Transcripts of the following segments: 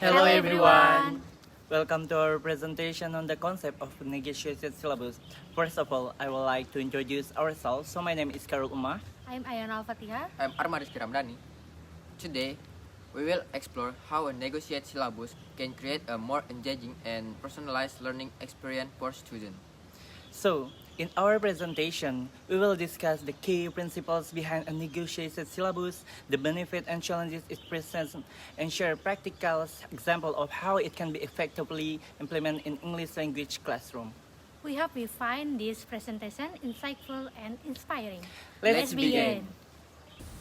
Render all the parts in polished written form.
Hello everyone! Welcome to our presentation on the concept of negotiated syllabus. First of all, I would like to introduce ourselves. So my name is Karul Umar. I'm Ayana Al-Fatihah. I'm Armadis Kiramdani. Today, we will explore how a negotiated syllabus can create a more engaging and personalized learning experience for students. So, in our presentation, we will discuss the key principles behind a negotiated syllabus, the benefit and challenges it presents, and share practical example of how it can be effectively implemented in English language classroom. We hope you find this presentation insightful and inspiring. Let's begin.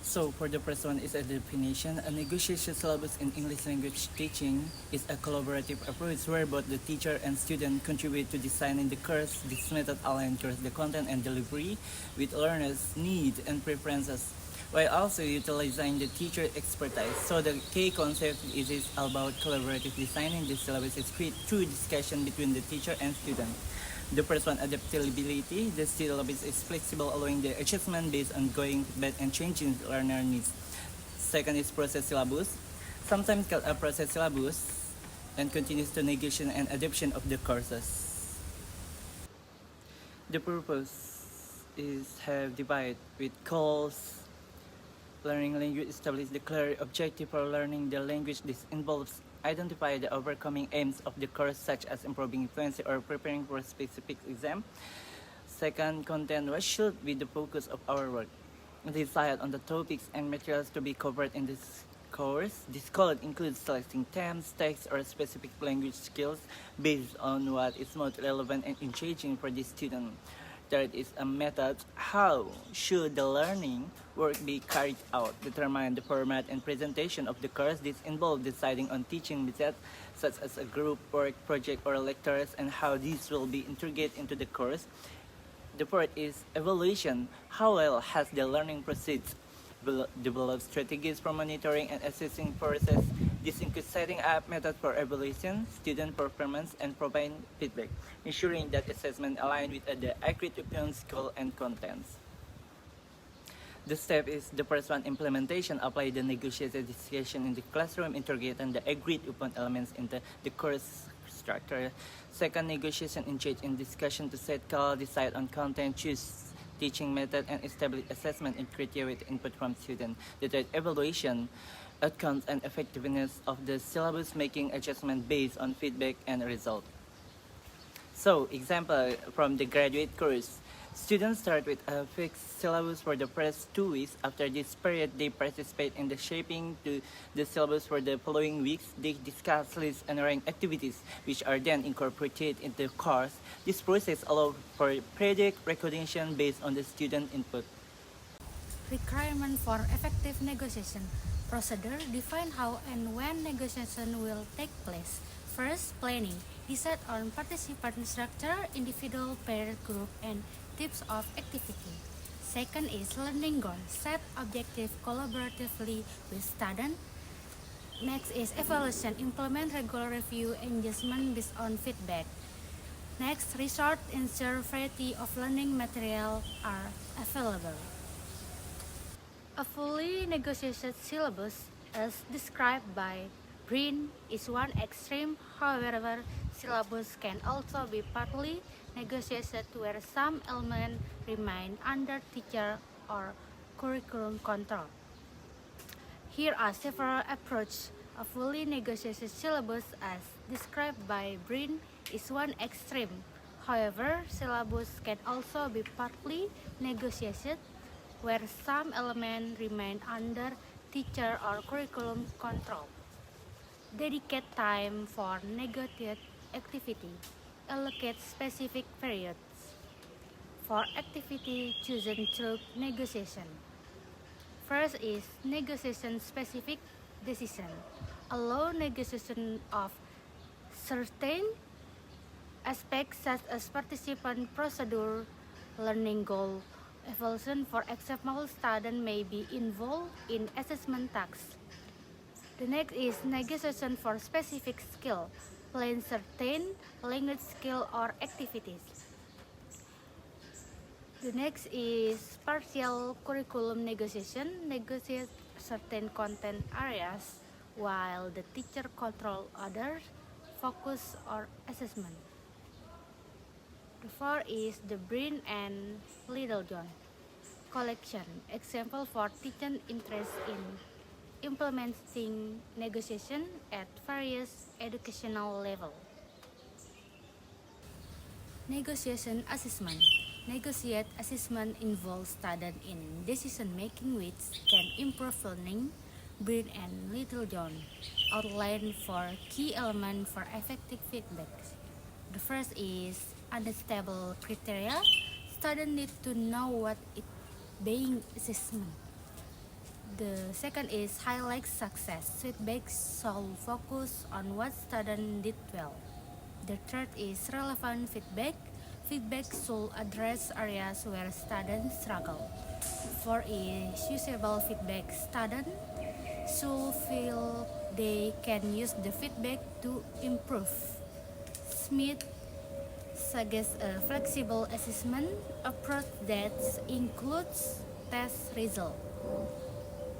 So for the first one is a definition. A negotiation syllabus in English language teaching is a collaborative approach where both the teacher and student contribute to designing the course. This method aligns the content and delivery with learners' needs and preferences, while also utilizing the teacher expertise. So the key concept is about collaborative designing. The syllabus is created through discussion between the teacher and student. The first one, adaptability. The syllabus is flexible, allowing the adjustment based on ongoing feedback and changing learner needs. Second is process syllabus, sometimes called a process syllabus, and continues to negation and adoption of the courses. The purpose is have divide with goals. Learning language establish the clear objective for learning the language. This involves identify the overcoming aims of the course, such as improving fluency or preparing for a specific exam. Second, content. What should be the focus of our work? Decide on the topics and materials to be covered in this course. This course includes selecting themes, texts, or specific language skills based on what is most relevant and engaging for the student. Third is a method. How should the learning work be carried out? Determine the format and presentation of the course. This involves deciding on teaching methods such as a group work, project, or lectures, and how these will be integrated into the course. The fourth is evaluation. How well has the learning proceeded? Develop strategies for monitoring and assessing process. This includes setting up methods for evaluation, student performance, and providing feedback, ensuring that assessment align with the accurate opinions, goal, and contents. The step is the first one, implementation. Apply the negotiated discussion in the classroom, integrating the agreed upon elements into the course structure. Second, negotiation, engage in discussion to set goal, decide on content, choose teaching method, and establish assessment and criteria with input from students. The third, evaluation, outcomes and effectiveness of the syllabus, making adjustment based on feedback and result. So, example from the graduate course. Students start with a fixed syllabus for the first 2 weeks. After this period, they participate in the shaping to the syllabus for the following weeks. They discuss, list, and rank activities, which are then incorporated into the course. This process allows for project recognition based on the student input. Requirement for effective negotiation. Procedure. Define how and when negotiation will take place. First, planning. Decide on participant structure, individual, pair, group, and types of activity. Second is learning goal. Set objective collaboratively with student. Next is evaluation. Implement regular review and adjustment based on feedback. Next, resource. Ensure variety of learning material are available. A fully negotiated syllabus, as described by Breen, is one extreme. However, syllabus can also be partly negotiated where some elements remain under teacher or curriculum control. Here are several approaches. A fully negotiated syllabus, as described by Breen, is one extreme. However, syllabus can also be partly negotiated where some elements remain under teacher or curriculum control. Dedicate time for negotiated activity. Allocate specific periods for activity chosen through negotiation. First is negotiation specific decision. Allow negotiation of certain aspects such as participant procedure, learning goal. Evaluation, for example, students may be involved in assessment tasks. The next is negotiation for specific skill. Plan certain language skill or activities. The next is partial curriculum negotiation. Negotiate certain content areas while the teacher control others, focus or assessment. The fourth is the Brain and Little John collection, example for teaching interest in implementing negotiation at various educational levels. Negotiation assessment. Negotiate assessment involves study in decision making which can improve learning. Brain and Little John outline for key elements for effective feedback. The first is understandable criteria. Students need to know what it being assessment. The second is highlight success. Feedback should focus on what students did well. The third is relevant feedback. Feedback should address areas where students struggle. Four is usable feedback. Students should feel they can use the feedback to improve. Smith suggests a flexible assessment approach that includes test results,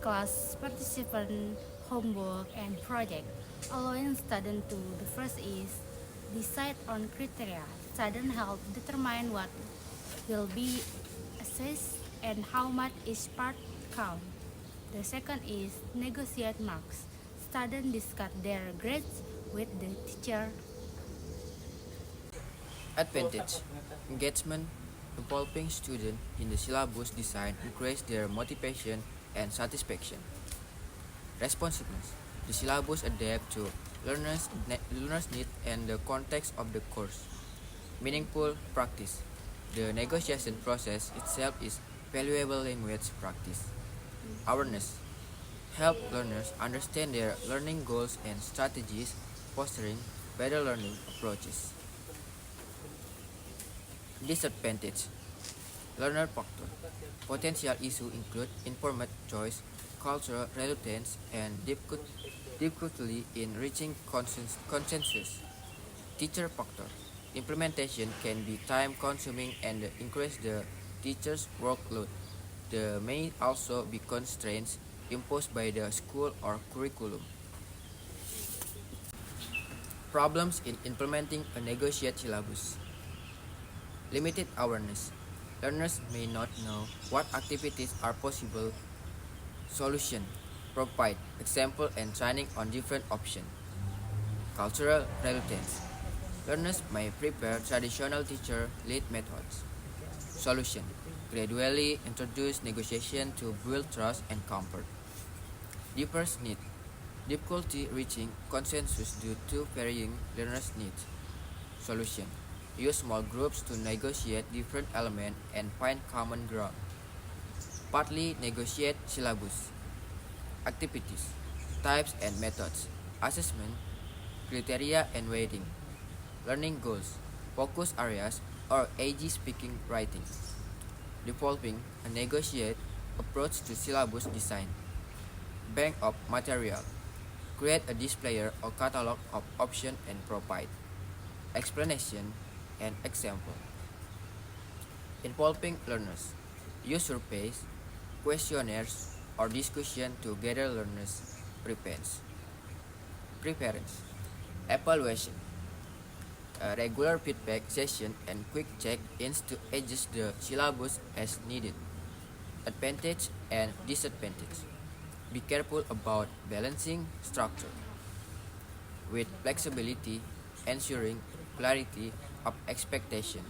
class participant, homework, and project, allowing students to the first is decide on criteria. Students help determine what will be assessed and how much each part count. The second is negotiate marks. Students discuss their grades with the teacher. Advantage: engagement. Involving students in the syllabus design increase their motivation and satisfaction. Responsiveness: the syllabus adapt to learners' needs and the context of the course. Meaningful practice: the negotiation process itself is valuable language practice. Awareness: help learners understand their learning goals and strategies, fostering better learning approaches. Disadvantage: learner factor. Potential issues include informed choice, cultural reluctance, and difficulty in reaching consensus. Teacher factor. Implementation can be time consuming and increase the teacher's workload. There may also be constraints imposed by the school or curriculum. Problems in implementing a negotiated syllabus. Limited awareness. Learners may not know what activities are possible. Solution: provide example and training on different options. Cultural reluctance. Learners may prepare traditional teacher-led methods. Solution: gradually introduce negotiation to build trust and comfort. Diverse need. Difficulty reaching consensus due to varying learners' needs. Solution: use small groups to negotiate different elements and find common ground. Partly negotiate syllabus. Activities, types and methods, assessment, criteria and weighting, learning goals, focus areas or AG speaking writing. Developing a negotiate approach to syllabus design. Bank of material. Create a displayer or catalog of options and provide explanation and example. Involving learners. Use surveys, questionnaires, or discussion to gather learners' preference. Evaluation. A regular feedback session and quick check-ins to adjust the syllabus as needed. Advantage and disadvantage. Be careful about balancing structure with flexibility, ensuring clarity of expectation,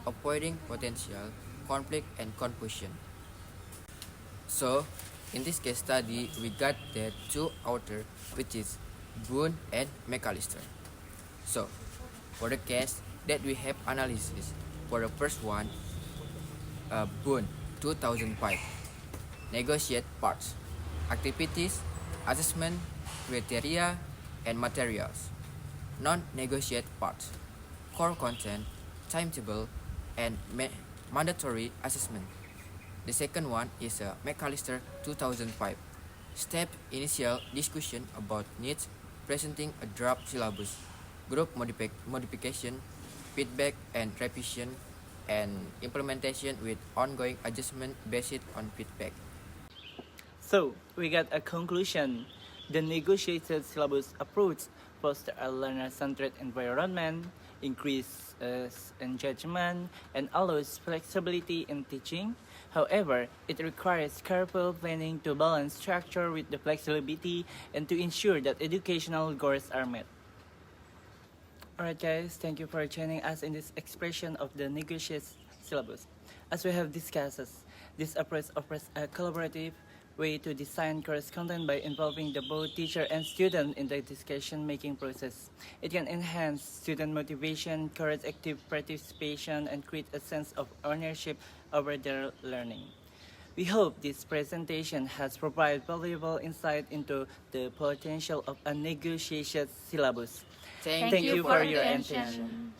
avoiding potential conflict and confusion. So, in this case study, we got the two authors, which is Boone and McAllister. So, for the case that we have analysis, for the first one, Boone, 2005, negotiate parts, activities, assessment, criteria, and materials. Non-negotiate parts, core content, timetable, and mandatory assessment. The second one is McAllister 2005. Step initial discussion about needs, presenting a draft syllabus, group modification, feedback and revision, and implementation with ongoing adjustment based on feedback. So, we got a conclusion. The negotiated syllabus approach fosters a learner-centered environment, increases engagement, and allows flexibility in teaching. However, it requires careful planning to balance structure with the flexibility and to ensure that educational goals are met. Alright guys, thank you for joining us in this expression of the negotiated syllabus. As we have discussed, this approach offers a collaborative way to design course content by involving the both teacher and student in the discussion-making process. It can enhance student motivation, encourage active participation, and create a sense of ownership over their learning. We hope this presentation has provided valuable insight into the potential of a negotiated syllabus. Thank Thank you you for for your attention. attention.